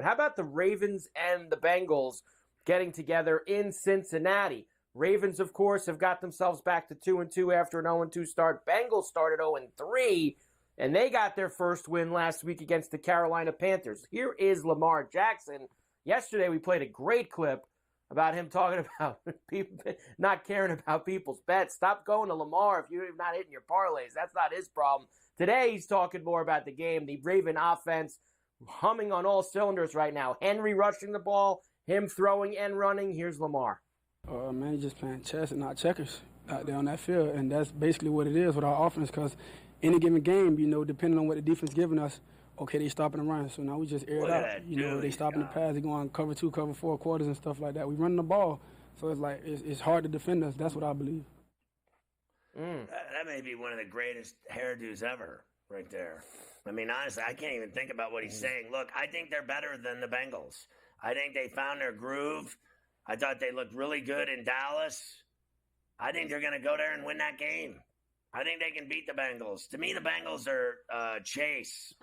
How about the Ravens and the Bengals getting together in Cincinnati? Ravens, of course, have got themselves back to 2-2 after an 0-2 start. Bengals started 0-3, and they got their first win last week against the Carolina Panthers. Here is Lamar Jackson. Yesterday we played a great clip about him talking about people not caring about people's bets. Stop going to Lamar if you're not hitting your parlays. That's not his problem. Today he's talking more about the game, the Raven offense humming on all cylinders right now. Henry rushing the ball, him throwing and running. Here's Lamar. Man, he's just playing chess and not checkers out there on that field, and that's basically what it is with our offense, because any given game, depending on what the defense giving us, okay, they stopping the run. So now we just air it out. They stopping the pass. They going cover 2, cover 4 quarters and stuff like that. We running the ball. So it's like it's hard to defend us. That's what I believe. That may be one of the greatest hairdos ever right there. I mean, honestly, I can't even think about what he's saying. Look, I think they're better than the Bengals. I think they found their groove. I thought they looked really good in Dallas. I think they're going to go there and win that game. I think they can beat the Bengals. To me, the Bengals are Chase.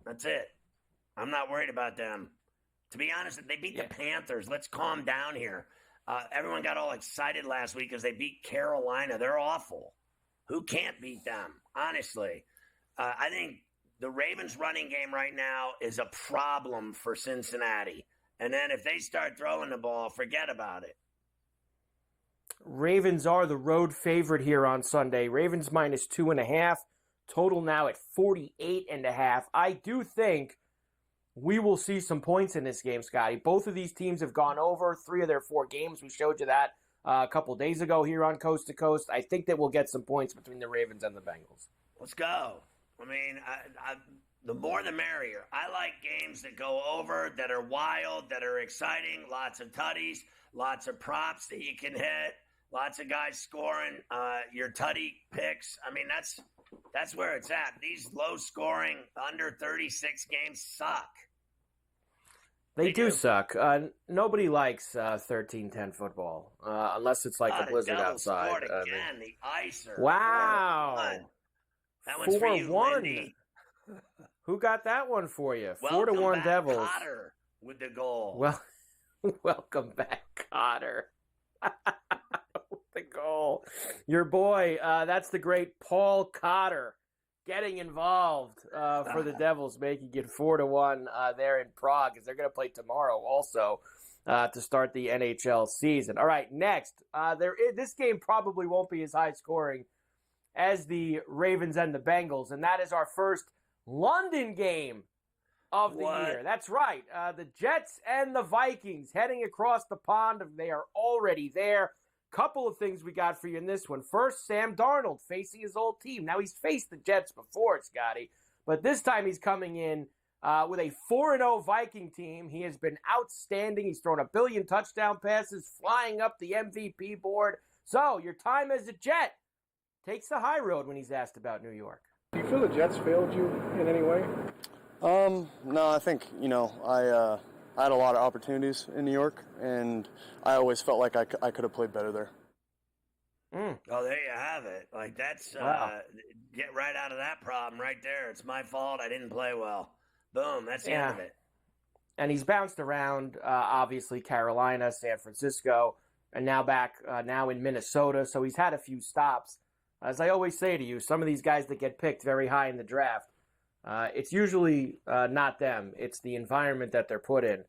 That's it. I'm not worried about them. To be honest, they beat the Panthers. Let's calm down here. Everyone got all excited last week because they beat Carolina. They're awful. Who can't beat them? Honestly. I think the Ravens running game right now is a problem for Cincinnati. And then if they start throwing the ball, forget about it. Ravens are the road favorite here on Sunday. Ravens minus 2.5. Total now at 48.5. I do think we will see some points in this game, Scotty. Both of these teams have gone over 3 of their 4 games. We showed you that a couple days ago here on Coast to Coast. I think that we'll get some points between the Ravens and the Bengals. Let's go. I mean, the more the merrier. I like games that go over, that are wild, that are exciting, lots of tutties, lots of props that you can hit, lots of guys scoring your tutty picks. I mean, that's where it's at. These low-scoring, under 36 games suck. They do suck. Nobody likes 13-10 football, unless it's like a blizzard outside. Scored again, the icer. Wow. That one's for you, 4-1. Lindy. Who got that one for you? Welcome 4-1 back, Devils. Cotter with the goal. Well, welcome back, Cotter. The goal. Your boy, that's the great Paul Cotter getting involved for the Devils, making it 4-1 there in Prague, because they're going to play tomorrow also to start the NHL season. All right, next. This game probably won't be as high scoring as the Ravens and the Bengals, and that is our first London game of the year. That's right. The Jets and the Vikings heading across the pond. They are already there. Couple of things we got for you in this one. First, Sam Darnold facing his old team. Now, he's faced the Jets before, Scotty, but this time he's coming in with a 4-0 Viking team. He has been outstanding. He's thrown 1 billion touchdown passes, flying up the MVP board. So, your time as a Jet takes the high road when he's asked about New York. Do you feel the Jets failed you in any way? No, I think, I had a lot of opportunities in New York, and I always felt like I could have played better there. Oh, there you have it. Like, that's, get right out of that problem right there. It's my fault. I didn't play well. Boom. That's the end of it. And he's bounced around, obviously, Carolina, San Francisco, and now back now in Minnesota. So he's had a few stops. As I always say to you, some of these guys that get picked very high in the draft, it's usually not them. It's the environment that they're put in.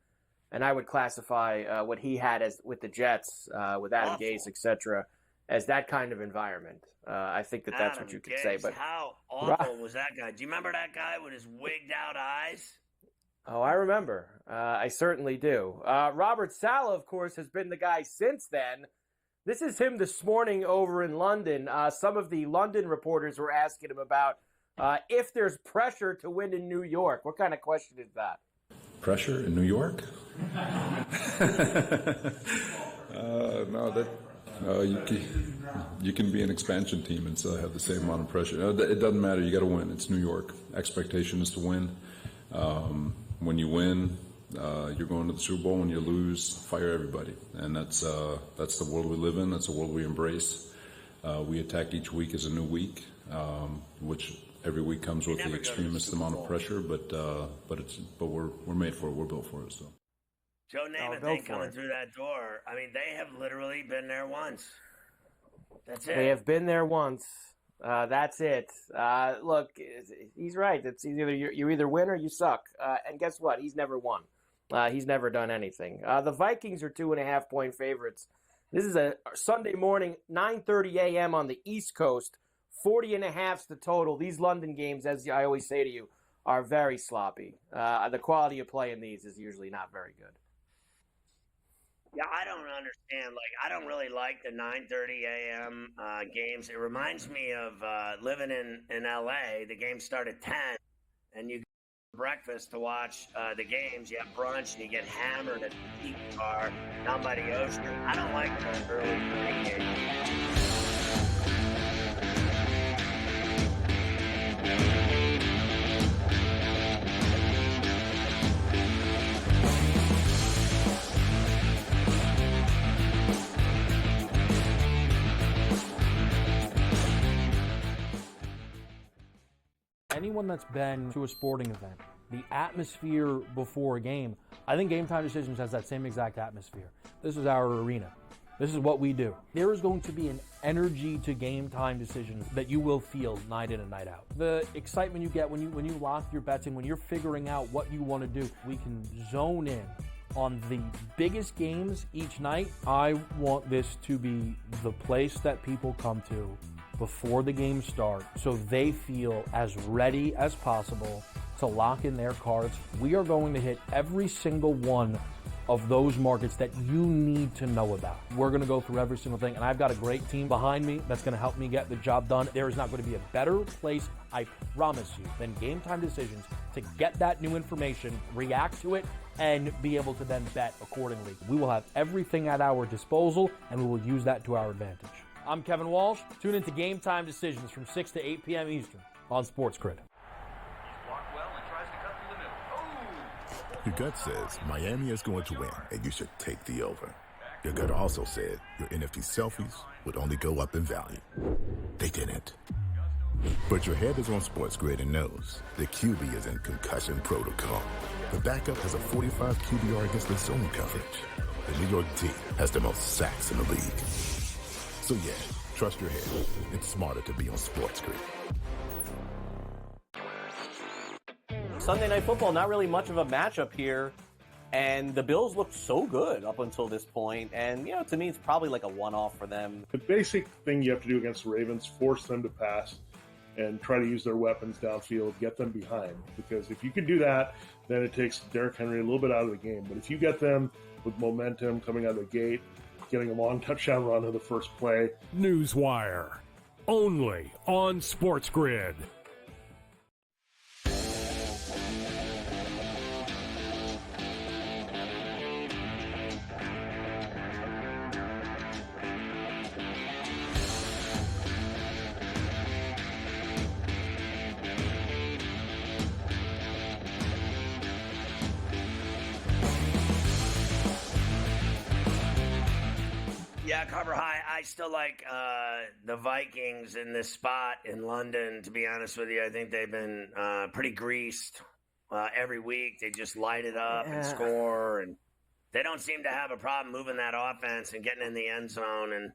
And I would classify what he had as with the Jets, with Adam Gase, etc., as that kind of environment. I think that's what you could say. But how awful was that guy? Do you remember that guy with his wigged-out eyes? Oh, I remember. I certainly do. Robert Saleh, of course, has been the guy since then. This is him this morning over in London. Some of the London reporters were asking him about if there's pressure to win in New York. What kind of question is that? Pressure in New York? You can be an expansion team and still have the same amount of pressure. It doesn't matter. You got to win. It's New York. Expectation is to win. When you win, you're going to the Super Bowl. When you lose, fire everybody. And that's the world we live in. That's the world we embrace. We attack each week as a new week, which Every week comes with the extremest amount of pressure, but we're made for it. We're built for it. So. Joe Namath ain't coming through that door. I mean, they have literally been there once. That's it. They have been there once. That's it. Look, he's right. It's either you either win or you suck. And guess what? He's never won. He's never done anything. The Vikings are 2.5-point favorites. This is a Sunday morning, 9:30 a.m. on the East Coast. 40.5's the total. These London games, as I always say to you, are very sloppy. The quality of play in these is usually not very good. Yeah, I don't understand. Like, I don't really like the 9:30 a.m. Games. It reminds me of living in L.A. The games start at 10, and you go to breakfast to watch the games. You have brunch, and you get hammered at the tiki bar down by the ocean. I don't like the early morning games. Anyone that's been to a sporting event, the atmosphere before a game, I think Game Time Decisions has that same exact atmosphere. This is our arena. This is what we do. There is going to be an energy to Game Time Decisions that you will feel night in and night out. The excitement you get when you lock your bets in, when you're figuring out what you want to do, we can zone in on the biggest games each night. I want this to be the place that people come to before the games start so they feel as ready as possible to lock in their cards. We are going to hit every single one of those markets that you need to know about. We're going to go through every single thing, and I've got a great team behind me that's going to help me get the job done. There is not going to be a better place, I promise you, than Game Time Decisions to get that new information, react to it, and be able to then bet accordingly. We will have everything at our disposal, and we will use that to our advantage. I'm Kevin Walsh. Tune into Game Time Decisions from 6 to 8 p.m. Eastern on SportsGrid. Your gut says Miami is going to win, and you should take the over. Your gut also said your NFT selfies would only go up in value. They didn't. But your head is on SportsGrid and knows the QB is in concussion protocol. The backup has a 45 QBR against the zone coverage. The New York team has the most sacks in the league. So yeah, trust your head. It's smarter to be on SportsGrid. Sunday Night Football, not really much of a matchup here. And the Bills looked so good up until this point. And, to me, it's probably like a one-off for them. The basic thing you have to do against the Ravens, force them to pass and try to use their weapons downfield, get them behind. Because if you can do that, then it takes Derrick Henry a little bit out of the game. But if you get them with momentum coming out of the gate, getting a long touchdown run on the first play. Newswire, only on SportsGrid. Yeah, Carver High, I still like the Vikings in this spot in London, to be honest with you. I think they've been pretty greased every week. They just light it up and score, and they don't seem to have a problem moving that offense and getting in the end zone. And,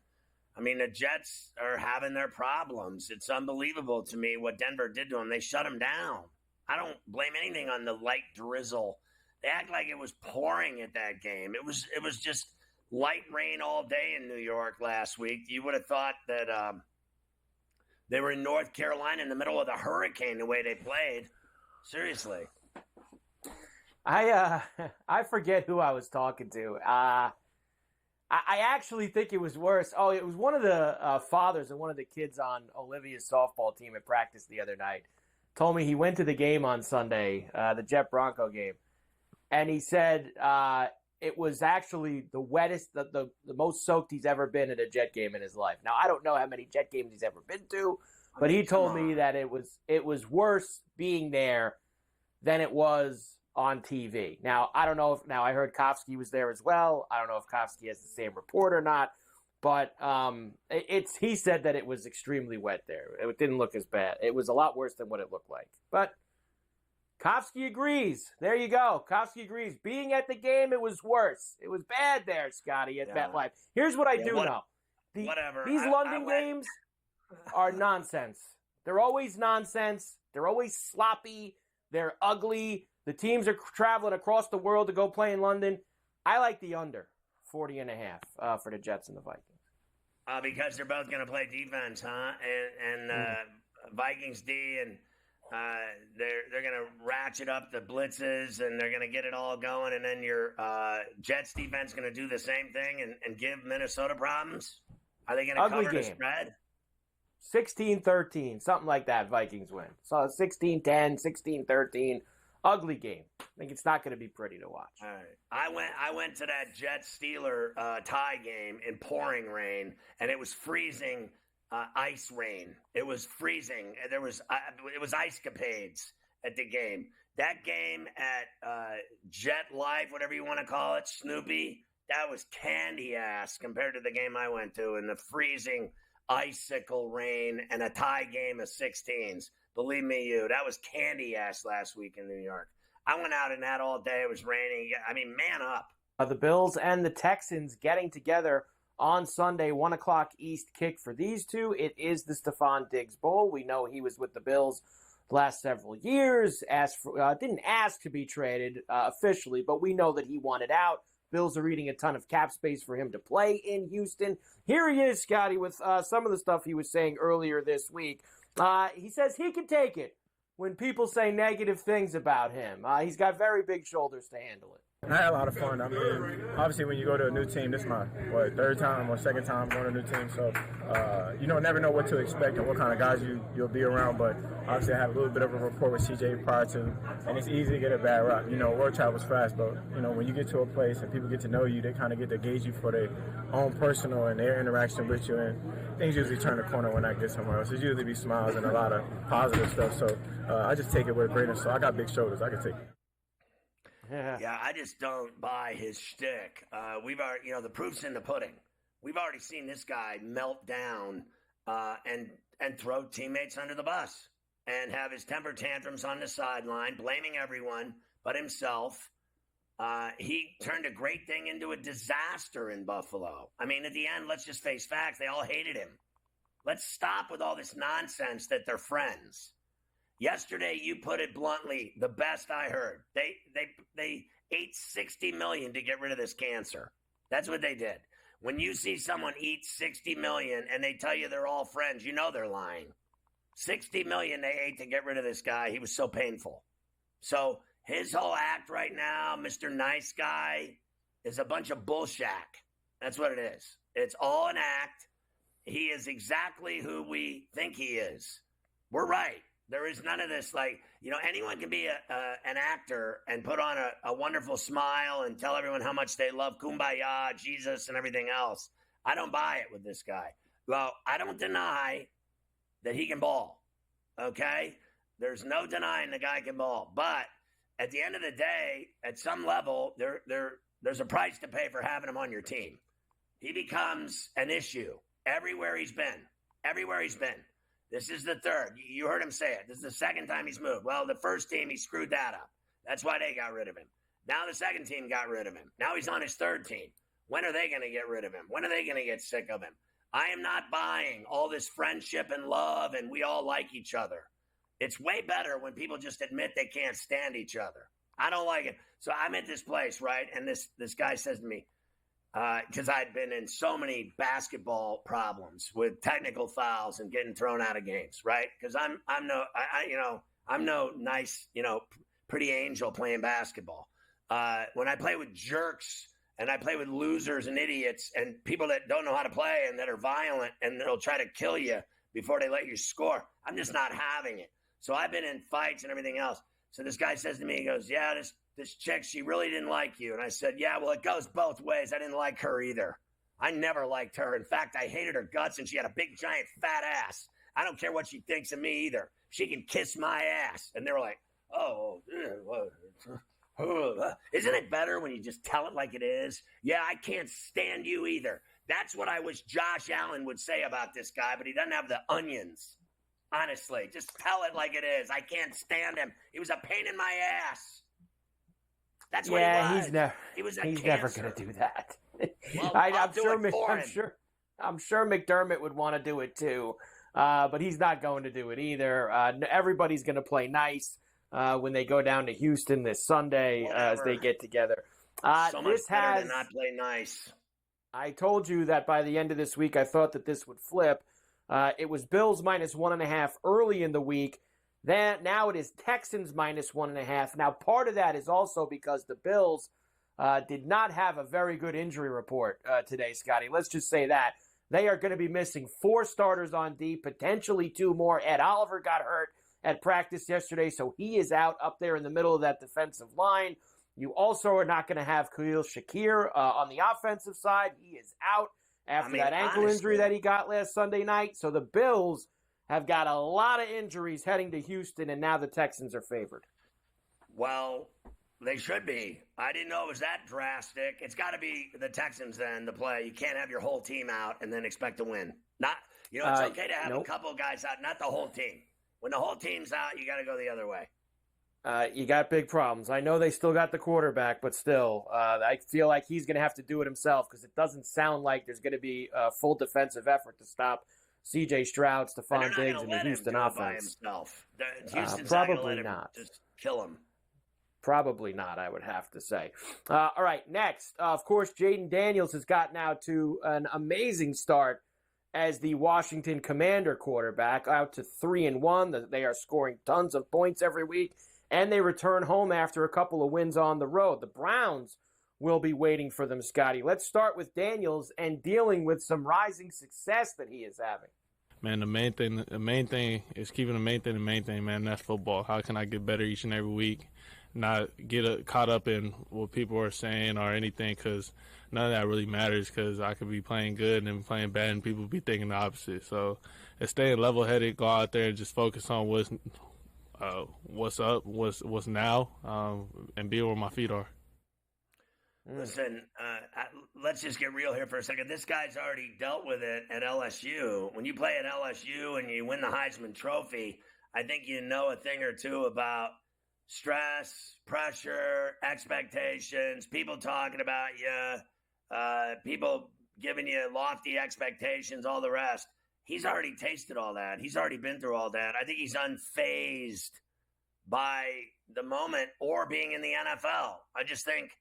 I mean, the Jets are having their problems. It's unbelievable to me what Denver did to them. They shut them down. I don't blame anything on the light drizzle. They act like it was pouring at that game. It was just light rain all day in New York last week. You would have thought that they were in North Carolina in the middle of the hurricane the way they played. Seriously. I forget who I was talking to. I actually think it was worse. Oh, it was one of the fathers of one of the kids on Olivia's softball team at practice the other night. Told me he went to the game on Sunday, the Jet Bronco game, and he said it was actually the wettest, the most soaked he's ever been at a Jet game in his life. Now, I don't know how many Jet games he's ever been to, but he told me that it was worse being there than it was on TV. Now, I don't know if I heard Kofsky was there as well. I don't know if Kofsky has the same report or not. But he said that it was extremely wet there. It didn't look as bad. It was a lot worse than what it looked like. But Kofsky agrees. There you go. Kofsky agrees. Being at the game, it was worse. It was bad there, Scotty, at MetLife. Here's what I do know. These London games are nonsense. They're always nonsense. They're always sloppy. They're ugly. The teams are traveling across the world to go play in London. I like the under 40.5 for the Jets and the Vikings. Because they're both going to play defense, huh? And Vikings D, and they're going to ratchet up the blitzes, and they're going to get it all going, and then your Jets defense going to do the same thing and give Minnesota problems? Are they going to cover the spread? 16-13, something like that, Vikings win. So 16-10, 16-13, ugly game. I think it's not going to be pretty to watch. All right. I went to that Jets-Steeler tie game in pouring rain, and it was freezing ice rain. It was freezing. It was ice capades at the game. That game at Jet Life, whatever you want to call it, Snoopy, that was candy ass compared to the game I went to in the freezing icicle rain and a tie game of 16s. Believe me, that was candy ass last week in New York. I went out in that all day. It was raining. I mean, man up. The Bills and the Texans getting together on Sunday, 1 o'clock East kick for these two. It is the Stephon Diggs Bowl. We know he was with the Bills the last several years. Didn't ask to be traded officially, but we know that he wanted out. Bills are eating a ton of cap space for him to play in Houston. Here he is, Scotty, with some of the stuff he was saying earlier this week. He says he can take it when people say negative things about him. He's got very big shoulders to handle it. I had a lot of fun. I mean, obviously when you go to a new team, this is my third time or second time going to a new team, so you never know what to expect and what kind of guys you'll be around, but obviously I have a little bit of a rapport with CJ prior to, and it's easy to get a bad rap. Word travels fast, but when you get to a place and people get to know you, they kind of get to gauge you for their own personal and their interaction with you, and things usually turn the corner when I get somewhere else. It's usually be smiles and a lot of positive stuff, so I just take it with a grain of salt. I got big shoulders. I can take it. Yeah, I just don't buy his shtick. We've already, the proof's in the pudding. We've already seen this guy melt down and throw teammates under the bus and have his temper tantrums on the sideline, blaming everyone but himself. He turned a great thing into a disaster in Buffalo. I mean, at the end, let's just face facts. They all hated him. Let's stop with all this nonsense that they're friends. Yesterday, you put it bluntly, the best I heard. They ate $60 million to get rid of this cancer. That's what they did. When you see someone eat $60 million and they tell you they're all friends, you know they're lying. $60 million they ate to get rid of this guy. He was so painful. So his whole act right now, Mr. Nice Guy, is a bunch of bullshit. That's what it is. It's all an act. He is exactly who we think he is. We're right. There is none of this, anyone can be an actor and put on a wonderful smile and tell everyone how much they love Kumbaya, Jesus, and everything else. I don't buy it with this guy. Well, I don't deny that he can ball, okay? There's no denying the guy can ball. But at the end of the day, at some level, there's a price to pay for having him on your team. He becomes an issue everywhere he's been. Everywhere he's been. This is the third. You heard him say it. This is the second time he's moved. Well, the first team, he screwed that up. That's why they got rid of him. Now the second team got rid of him. Now he's on his third team. When are they going to get rid of him? When are they going to get sick of him? I am not buying all this friendship and love and we all like each other. It's way better when people just admit they can't stand each other. I don't like it. So I'm at this place, right? And this guy says to me, because I'd been in so many basketball problems with technical fouls and getting thrown out of games, right? Because I'm no nice, pretty angel playing basketball. When I play with jerks and I play with losers and idiots and people that don't know how to play and that are violent and they'll try to kill you before they let you score, I'm just not having it. So I've been in fights and everything else. So this guy says to me, he goes, yeah, this chick, she really didn't like you. And I said, yeah, well, it goes both ways. I didn't like her either. I never liked her. In fact, I hated her guts, and she had a big, giant, fat ass. I don't care what she thinks of me either. She can kiss my ass. And they were like, isn't it better when you just tell it like it is? Yeah, I can't stand you either. That's what I wish Josh Allen would say about this guy, but he doesn't have the onions. Honestly, just tell it like it is. I can't stand him. He was a pain in my ass. That's what he was. He's never going to do that. Well, I'm sure McDermott would want to do it too, but he's not going to do it either. Everybody's going to play nice when they go down to Houston this Sunday as they get together. So much better than not play nice. I told you that by the end of this week, I thought that this would flip. It was Bills minus 1.5 early in the week. Now it is Texans minus 1.5. Now, part of that is also because the Bills did not have a very good injury report today, Scotty. Let's just say that. They are going to be missing 4 starters on D, potentially 2 more. Ed Oliver got hurt at practice yesterday, so he is out up there in the middle of that defensive line. You also are not going to have Khalil Shakir on the offensive side. He is out after that ankle injury that he got last Sunday night. So the Bills have got a lot of injuries heading to Houston, and now the Texans are favored. Well, they should be. I didn't know it was that drastic. It's got to be the Texans then to play. You can't have your whole team out and then expect to win. It's okay to have a couple of guys out, not the whole team. When the whole team's out, you got to go the other way. You got big problems. I know they still got the quarterback, but still, I feel like he's going to have to do it himself because it doesn't sound like there's going to be a full defensive effort to stop C.J. Stroud, Stephon Diggs, and the Houston offense. Probably not. Just kill him. Probably not, I would have to say. All right, next, of course, Jaden Daniels has gotten out to an amazing start as the Washington Commander quarterback, out to 3-1. They are scoring tons of points every week, and they return home after a couple of wins on the road. The Browns will be waiting for them, Scotty. Let's start with Daniels and dealing with some rising success that he is having. Man, the main thing is keeping the main thing, man. That's football. How can I get better each and every week? Not get caught up in what people are saying or anything, because none of that really matters, because I could be playing good and playing bad and people be thinking the opposite. So it's staying level-headed, go out there and just focus on what's up, what's now, and be where my feet are. Listen, let's just get real here for a second. This guy's already dealt with it at LSU. When you play at LSU and you win the Heisman Trophy, I think you know a thing or two about stress, pressure, expectations, people talking about you, people giving you lofty expectations, all the rest. He's already tasted all that. He's already been through all that. I think he's unfazed by the moment or being in the NFL. I just think,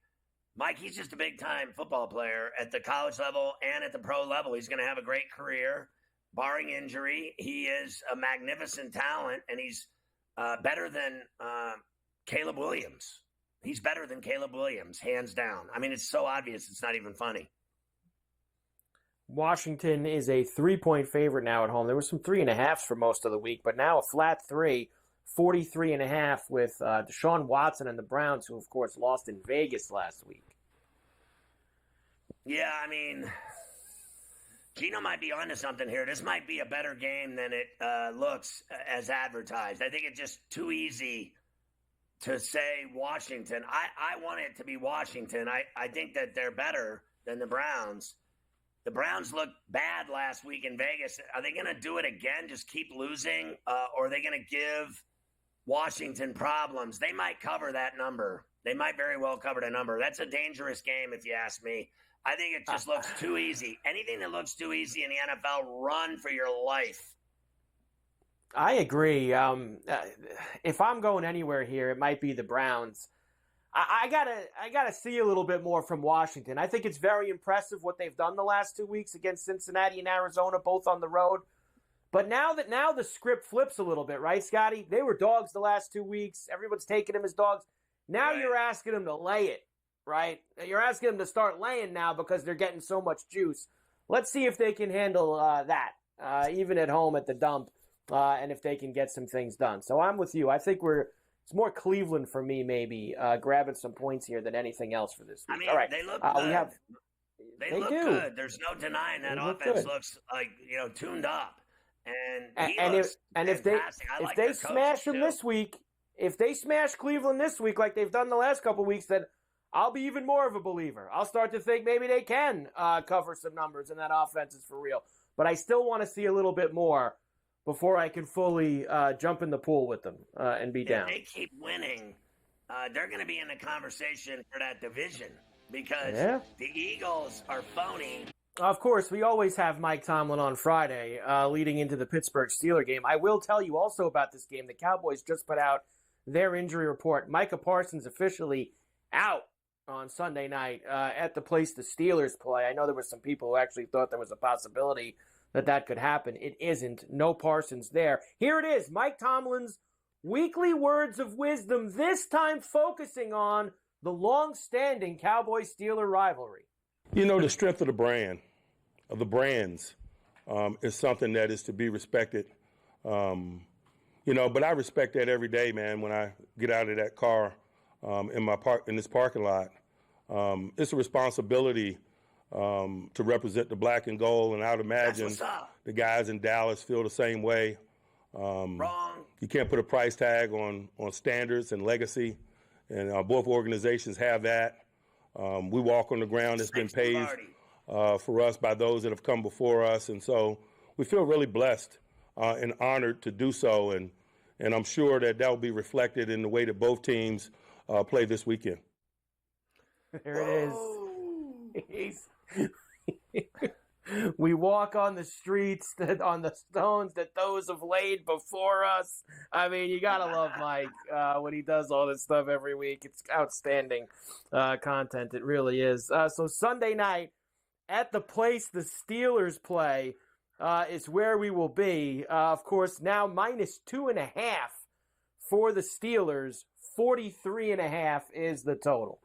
Mike, he's just a big-time football player at the college level and at the pro level. He's going to have a great career, barring injury. He is a magnificent talent, and he's better than Caleb Williams. He's better than Caleb Williams, hands down. I mean, it's so obvious it's not even funny. Washington is a 3-point favorite now at home. There were some 3.5s for most of the week, but now a flat 3, 43.5 with Deshaun Watson and the Browns, who, of course, lost in Vegas last week. Yeah, I mean, Gino might be onto something here. This might be a better game than it looks as advertised. I think it's just too easy to say Washington. I want it to be Washington. I think that they're better than the Browns. The Browns looked bad last week in Vegas. Are they going to do it again, just keep losing? Or are they going to give Washington problems? They might cover that number. They might very well cover the number. That's a dangerous game if you ask me. I think it just looks too easy. Anything that looks too easy in the NFL, run for your life. I agree. If I'm going anywhere here, it might be the Browns. I gotta see a little bit more from Washington. I think it's very impressive what they've done the last 2 weeks against Cincinnati and Arizona, both on the road. But now the script flips a little bit, right, Scotty? They were dogs the last 2 weeks. Everyone's taking them as dogs. Now You're asking them to lay it, right? You're asking them to start laying now because they're getting so much juice. Let's see if they can handle that, even at home at the dump, and if they can get some things done. So I'm with you. I think it's more Cleveland for me, maybe, grabbing some points here than anything else for this week. I mean, all right. they look good. They look do. good. There's no denying that offense looks like, tuned up. And if they smash them this week, if they smash Cleveland this week like they've done the last couple of weeks, then I'll be even more of a believer. I'll start to think maybe they can cover some numbers and that offense is for real. But I still want to see a little bit more before I can fully jump in the pool with them and be down. If they keep winning, they're going to be in the conversation for that division because the Eagles are phony. Of course, we always have Mike Tomlin on Friday leading into the Pittsburgh Steelers game. I will tell you also about this game. The Cowboys just put out their injury report. Micah Parsons officially out on Sunday night at the place the Steelers play. I know there were some people who actually thought there was a possibility that could happen. It isn't. No Parsons there. Here it is, Mike Tomlin's weekly words of wisdom, this time focusing on the long-standing Cowboys-Steeler rivalry. You know, the strength of the brand, of the brands, is something that is to be respected. But I respect that every day, man, when I get out of that car in this parking lot. It's a responsibility to represent the black and gold, and I would imagine the guys in Dallas feel the same way. Wrong. You can't put a price tag on standards and legacy, and both organizations have that. We walk on the ground that's been paved for us by those that have come before us, and so we feel really blessed and honored to do so, and I'm sure that will be reflected in the way that both teams play this weekend. There it is. We walk on the streets, on the stones that those have laid before us. I mean, you got to love Mike when he does all this stuff every week. It's outstanding content. It really is. So Sunday night at the place the Steelers play is where we will be. Of course, now -2.5 for the Steelers. 43.5 is the total.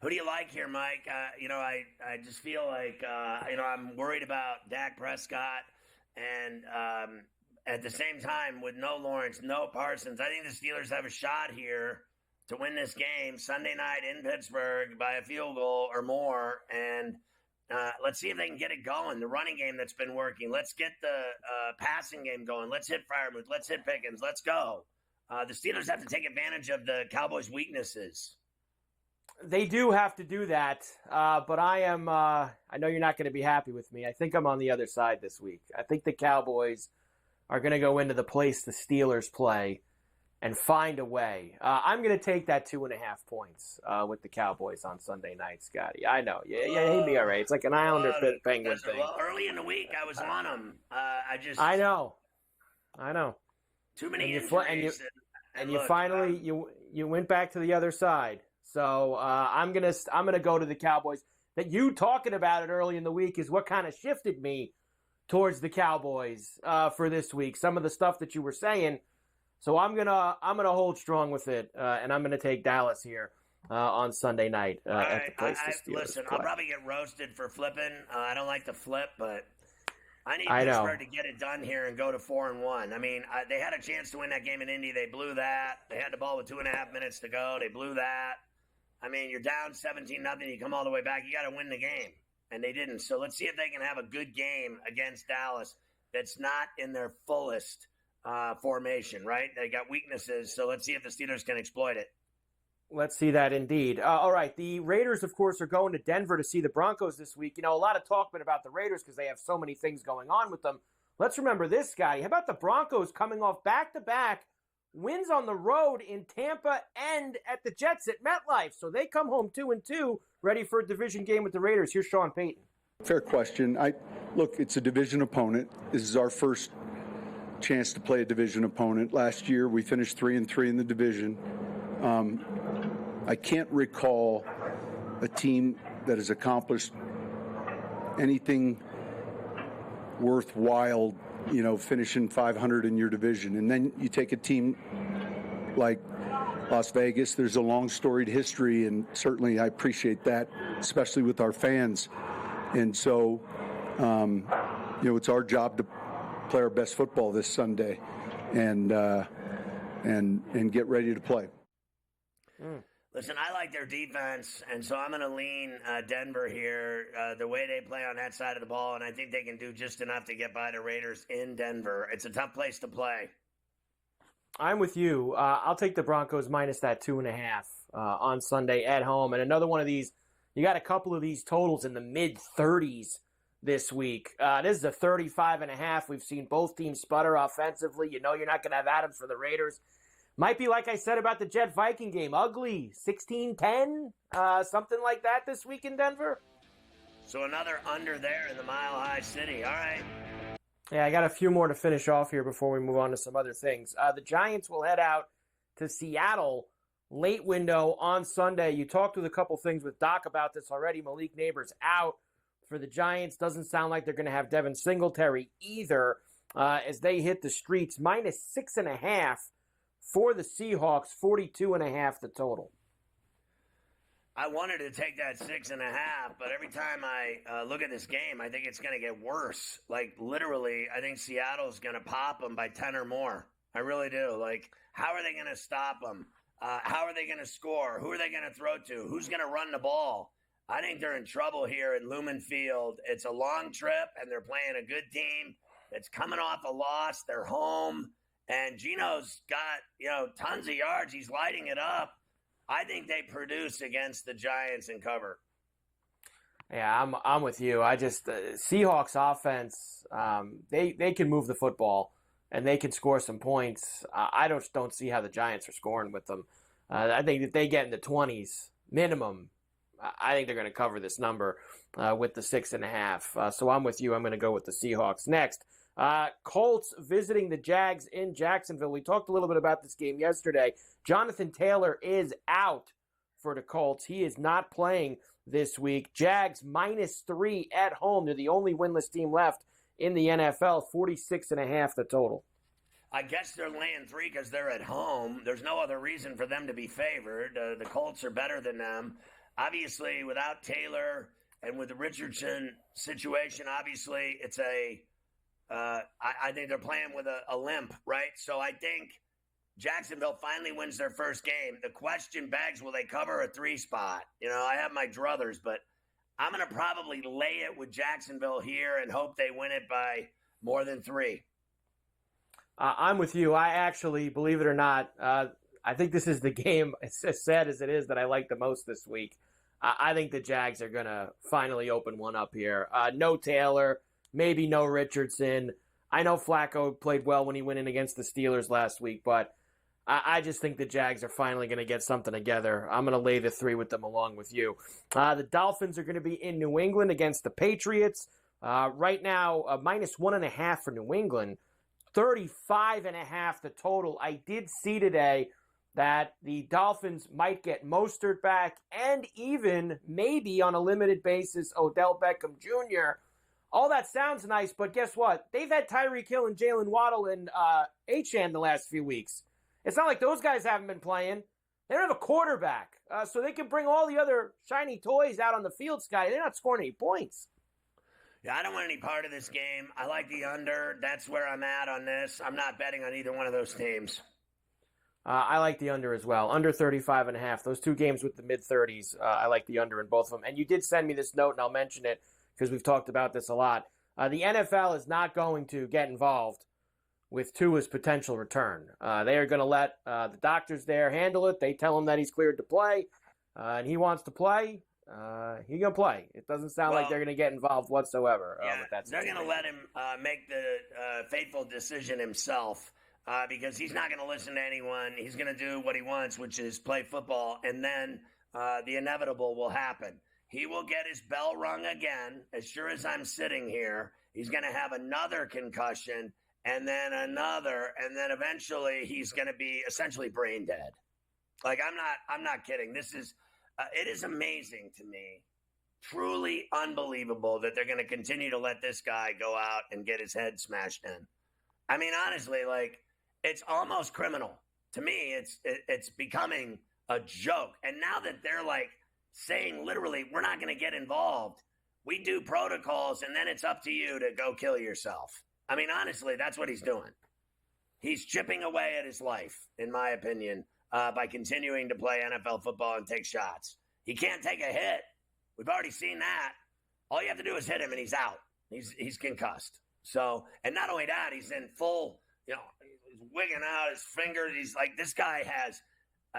Who do you like here, Mike? I just feel like, I'm worried about Dak Prescott. And at the same time, with no Lawrence, no Parsons, I think the Steelers have a shot here to win this game Sunday night in Pittsburgh by a field goal or more. And let's see if they can get it going. The running game that's been working. Let's get the passing game going. Let's hit Freiermuth. Let's hit Pickens. Let's go. The Steelers have to take advantage of the Cowboys' weaknesses. They do have to do that, but I know you're not going to be happy with me. I think I'm on the other side this week. I think the Cowboys are going to go into the place the Steelers play and find a way. I'm going to take that 2.5 points with the Cowboys on Sunday night, Scotty. I know. You hate me already. It's like an Islander Penguin thing. Well, early in the week, I was on them. I know. Too many injuries. And you finally you went back to the other side. So I'm gonna go to the Cowboys. That you talking about it early in the week is what kind of shifted me towards the Cowboys for this week. Some of the stuff that you were saying. So I'm gonna hold strong with it, and I'm gonna take Dallas here on Sunday night at the place the Steelers listen, play. I'll probably get roasted for flipping. I don't like to flip, but I need Pittsburgh to get it done here and go to 4-1. I mean, they had a chance to win that game in Indy. They blew that. They had the ball with 2.5 minutes to go. They blew that. I mean, you're down 17-0. You come all the way back. You got to win the game, and they didn't. So let's see if they can have a good game against Dallas that's not in their fullest formation, right? They got weaknesses, so let's see if the Steelers can exploit it. Let's see that indeed. All right, the Raiders, of course, are going to Denver to see the Broncos this week. You know, a lot of talk been about the Raiders because they have so many things going on with them. Let's remember this guy. How about the Broncos coming off back-to-back wins on the road in Tampa and at the Jets at MetLife? So they come home 2-2, ready for a division game with the Raiders. Here's Sean Payton. Fair question. Look, it's a division opponent. This is our first chance to play a division opponent. Last year, we finished 3-3 in the division. I can't recall a team that has accomplished anything worthwhile, finishing 500 in your division. And then you take a team like Las Vegas. There's a long storied history, and certainly I appreciate that, especially with our fans. And so, it's our job to play our best football this Sunday and get ready to play. Listen, I like their defense, and so I'm going to lean Denver here, the way they play on that side of the ball, and I think they can do just enough to get by the Raiders in Denver. It's a tough place to play. I'm with you. I'll take the Broncos minus that 2.5 on Sunday at home. And another one of these, you got a couple of these totals in the mid-30s this week. This is a 35.5. We've seen both teams sputter offensively. You know you're not going to have Adams for the Raiders. Might be like I said about the Jet-Viking game. Ugly, 16-10, something like that this week in Denver. So another under there in the Mile High City. All right. Yeah, I got a few more to finish off here before we move on to some other things. The Giants will head out to Seattle late window on Sunday. You talked with a couple things with Doc about this already. Malik Neighbors out for the Giants. Doesn't sound like they're going to have Devin Singletary either as they hit the streets. Minus 6.5 for the Seahawks, 42.5 the total. I wanted to take that 6.5, but every time I look at this game, I think it's going to get worse. Like, literally, I think Seattle's going to pop them by 10 or more. I really do. Like, how are they going to stop them? How are they going to score? Who are they going to throw to? Who's going to run the ball? I think they're in trouble here at Lumen Field. It's a long trip, and they're playing a good team that's coming off a loss. They're home, and Geno's got, tons of yards. He's lighting it up. I think they produce against the Giants and cover. Yeah, I'm with you. I just Seahawks offense, they can move the football and they can score some points. I don't see how the Giants are scoring with them. I think if they get in the 20s minimum, I think they're going to cover this number with the 6.5. So I'm with you. I'm going to go with the Seahawks next. Colts visiting the Jags in Jacksonville. We talked a little bit about this game yesterday. Jonathan Taylor is out for the Colts. He is not playing this week. Jags -3 at home. They're the only winless team left in the NFL. 46.5 the total. I guess they're laying 3 because they're at home. There's no other reason for them to be favored. The Colts are better than them. Obviously, without Taylor and with the Richardson situation, obviously it's I think they're playing with a limp, right? So I think Jacksonville finally wins their first game. The question begs, will they cover a 3 spot? I have my druthers, but I'm going to probably lay it with Jacksonville here and hope they win it by more than 3. I'm with you. I actually, believe it or not, I think this is the game, as sad as it is, that I like the most this week. I think the Jags are going to finally open one up here. No Taylor. Maybe no Richardson. I know Flacco played well when he went in against the Steelers last week, but I just think the Jags are finally going to get something together. I'm going to lay the 3 with them along with you. The Dolphins are going to be in New England against the Patriots. Right now, -1.5 for New England. 35.5 the total. I did see today that the Dolphins might get Mostert back and even, maybe on a limited basis, Odell Beckham Jr., all that sounds nice, but guess what? They've had Tyreek Hill and Jalen Waddle and Achane the last few weeks. It's not like those guys haven't been playing. They don't have a quarterback, so they can bring all the other shiny toys out on the field, Scotty. They're not scoring any points. Yeah, I don't want any part of this game. I like the under. That's where I'm at on this. I'm not betting on either one of those teams. I like the under as well. Under 35.5. Those 2 games with the mid-30s, I like the under in both of them. And you did send me this note, and I'll mention it, because we've talked about this a lot. The NFL is not going to get involved with Tua's potential return. They are going to let the doctors there handle it. They tell him that he's cleared to play, and he wants to play. He's going to play. It doesn't sound like they're going to get involved whatsoever with that situation. They're going to let him make the fateful decision himself because he's not going to listen to anyone. He's going to do what he wants, which is play football, and then the inevitable will happen. He will get his bell rung again. As sure as I'm sitting here, he's going to have another concussion and then another, and then eventually he's going to be essentially brain dead. Like, I'm not kidding. This is, it is amazing to me, truly unbelievable that they're going to continue to let this guy go out and get his head smashed in. I mean, honestly, like, it's almost criminal. To me, it's becoming a joke. And now that they're like, saying literally, we're not going to get involved. We do protocols, and then it's up to you to go kill yourself. I mean, honestly, that's what he's doing. He's chipping away at his life, in my opinion, by continuing to play NFL football and take shots. He can't take a hit. We've already seen that. All you have to do is hit him, and he's out. He's concussed. So, and not only that, he's in full he's wigging out his fingers. He's like, this guy has,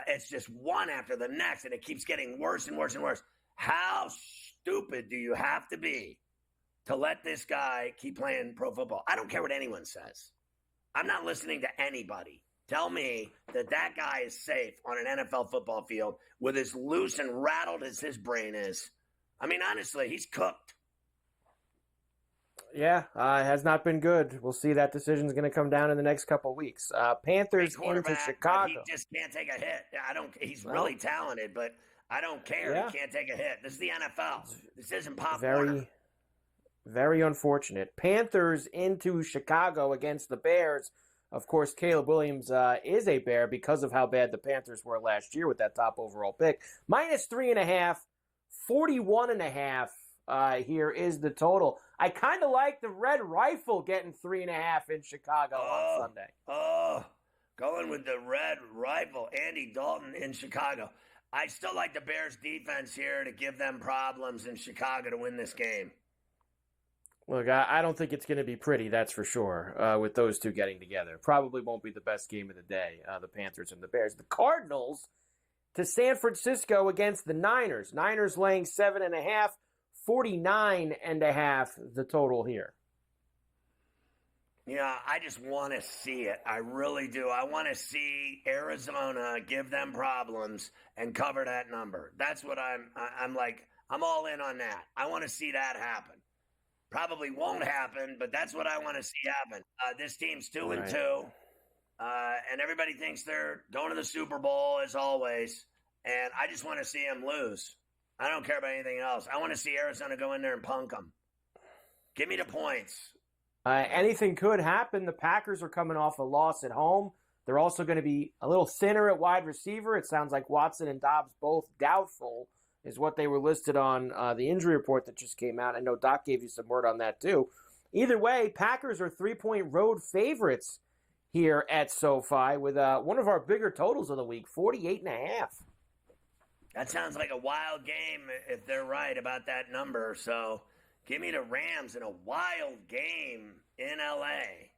it's just one after the next, and it keeps getting worse and worse and worse. How stupid do you have to be to let this guy keep playing pro football? I don't care what anyone says. I'm not listening to anybody. Tell me that guy is safe on an NFL football field with as loose and rattled as his brain is. I mean, honestly, he's cooked. Yeah, it has not been good. We'll see. That decision is going to come down in the next couple of weeks. Panthers into Chicago. He just can't take a hit. He's really talented, but I don't care. Yeah. He can't take a hit. This is the NFL. This isn't Pop Very, Warner. very unfortunate. Panthers into Chicago against the Bears. Of course, Caleb Williams is a Bear because of how bad the Panthers were last year with that top overall pick. -3.5, 41.5 here is the total. I kind of like the Red Rifle getting 3.5 in Chicago on Sunday. Going with the Red Rifle, Andy Dalton in Chicago. I still like the Bears defense here to give them problems in Chicago to win this game. Look, I don't think it's going to be pretty, that's for sure, with those two getting together. Probably won't be the best game of the day, the Panthers and the Bears. The Cardinals to San Francisco against the Niners. Niners laying 7.5, 49.5 the total here. I just want to see it. I really do. I want to see Arizona give them problems and cover that number. That's what I'm like. I'm all in on that. I want to see that happen. Probably won't happen, but that's what I want to see happen. This team's 2-2, and everybody thinks they're going to the Super Bowl as always, and I just want to see them lose. I don't care about anything else. I want to see Arizona go in there and punk them. Give me the points. Anything could happen. The Packers are coming off a loss at home. They're also going to be a little thinner at wide receiver. It sounds like Watson and Dobbs both doubtful is what they were listed on the injury report that just came out. I know Doc gave you some word on that too. Either way, Packers are 3-point road favorites here at SoFi with one of our bigger totals of the week, 48.5. That sounds like a wild game if they're right about that number. So give me the Rams in a wild game in L.A.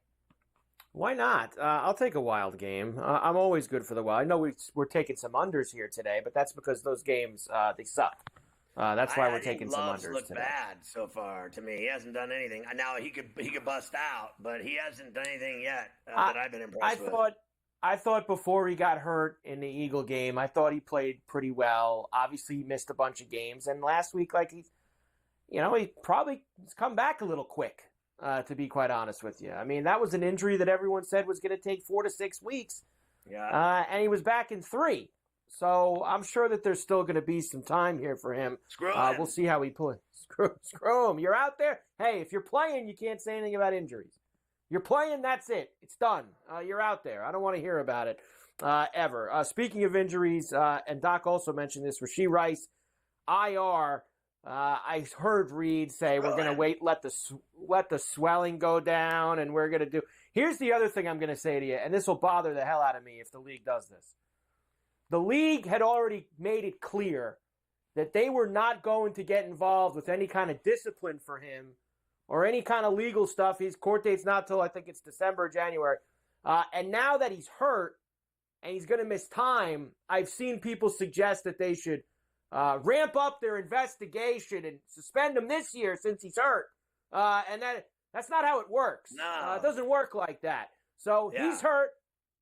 Why not? I'll take a wild game. I'm always good for the wild. I know we're taking some unders here today, but that's because those games, they suck. That's why we're taking some unders look today. bad so far to me. He hasn't done anything. Now he could bust out, but he hasn't done anything yet that I've been impressed with. I thought before he got hurt in the Eagle game, I thought he played pretty well. Obviously, he missed a bunch of games, and last week, he probably has come back a little quick. To be quite honest with you. I mean, that was an injury that everyone said was going to take 4 to 6 weeks. Yeah. And he was back in 3. So I'm sure that there's still going to be some time here for him. Screw him. We'll see how he plays. Screw him. You're out there. Hey, if you're playing, you can't say anything about injuries. You're playing, that's it. It's done. You're out there. I don't want to hear about it ever. Speaking of injuries, and Doc also mentioned this, Rashee Rice, IR. I heard Reed say we're going to wait, let the swelling go down, and we're going to do. Here's the other thing I'm going to say to you, and this will bother the hell out of me if the league does this. The league had already made it clear that they were not going to get involved with any kind of discipline for him or any kind of legal stuff. His court date's not till I think it's December or January. And now that he's hurt and he's going to miss time, I've seen people suggest that they should ramp up their investigation and suspend him this year since he's hurt. And that's not how it works. No. It doesn't work like that. So he's hurt,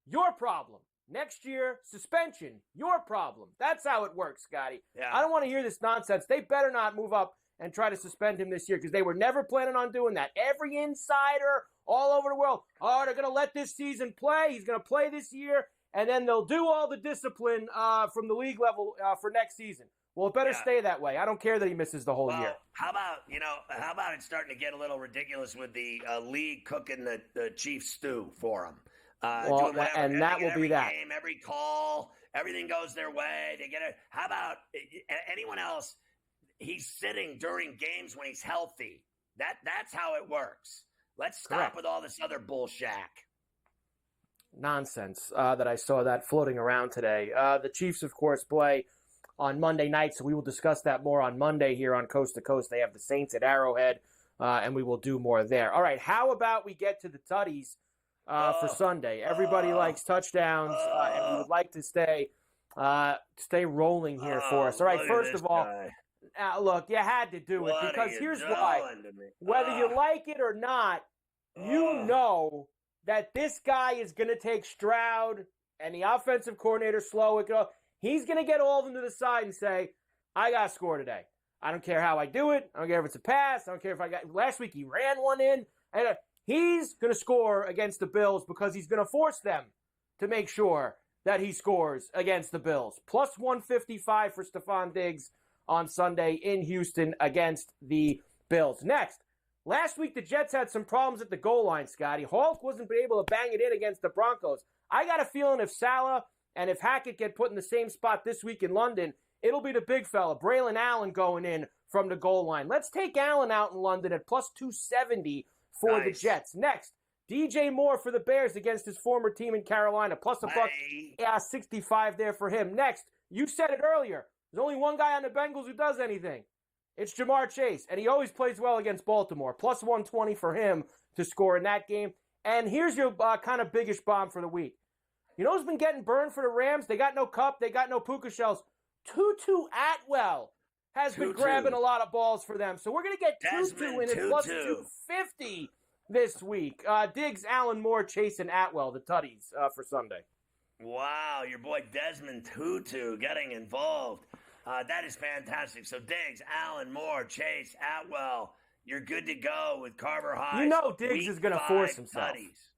your problem. Next year, suspension, your problem. That's how it works, Scotty. Yeah. I don't want to hear this nonsense. They better not move up and try to suspend him this year because they were never planning on doing that. Every insider all over the world, they're going to let this season play. He's going to play this year, and then they'll do all the discipline from the league level for next season. Well, it better stay that way. I don't care that he misses the whole year. How about it's starting to get a little ridiculous with the league cooking the chief stew for him? And that will be that. Game, every call, everything goes their way. They get it. How about anyone else? He's sitting during games when he's healthy. That's how it works. Let's stop with all this other bullshit. Nonsense that I saw that floating around today. The Chiefs, of course, play on Monday night, so we will discuss that more on Monday here on Coast to Coast. They have the Saints at Arrowhead, and we will do more there. All right, how about we get to the tutties for Sunday. Everybody likes touchdowns, and we would like to stay rolling here for us. All right, first of all, look, you had to do it because here's why. Whether you like it or not, you know that this guy is going to take Stroud and the offensive coordinator Slowick. He's going to get all of them to the side and say, I got to score today. I don't care how I do it. I don't care if it's a pass. I don't care if I got – last week he ran one in. And he's going to score against the Bills because he's going to force them to make sure that he scores against the Bills. Plus 155 for Stephon Diggs on Sunday in Houston against the Bills. Next, last week the Jets had some problems at the goal line, Scotty. Hulk wasn't able to bang it in against the Broncos. I got a feeling if Salah and if Hackett get put in the same spot this week in London, it'll be the big fella, Braylon Allen, going in from the goal line. Let's take Allen out in London at plus 270 for the Jets. Next, DJ Moore for the Bears against his former team in Carolina, plus a buck 65 there for him. Next, you said it earlier. There's only one guy on the Bengals who does anything. It's Jamar Chase, and he always plays well against Baltimore. Plus 120 for him to score in that game. And here's your kind of biggish bomb for the week. You know who's been getting burned for the Rams? They got no Cup. They got no Puka Shells. Tutu Atwell has been grabbing a lot of balls for them. So we're going to get Tutu in at plus 250 this week. Diggs, Allen, Moore, Chase, and Atwell, the tutties for Sunday. Wow, your boy Desmond Tutu getting involved. That is fantastic. So Diggs, Allen, Moore, Chase, Atwell, you're good to go with Carver High. You know Diggs is going to force himself. Tutties.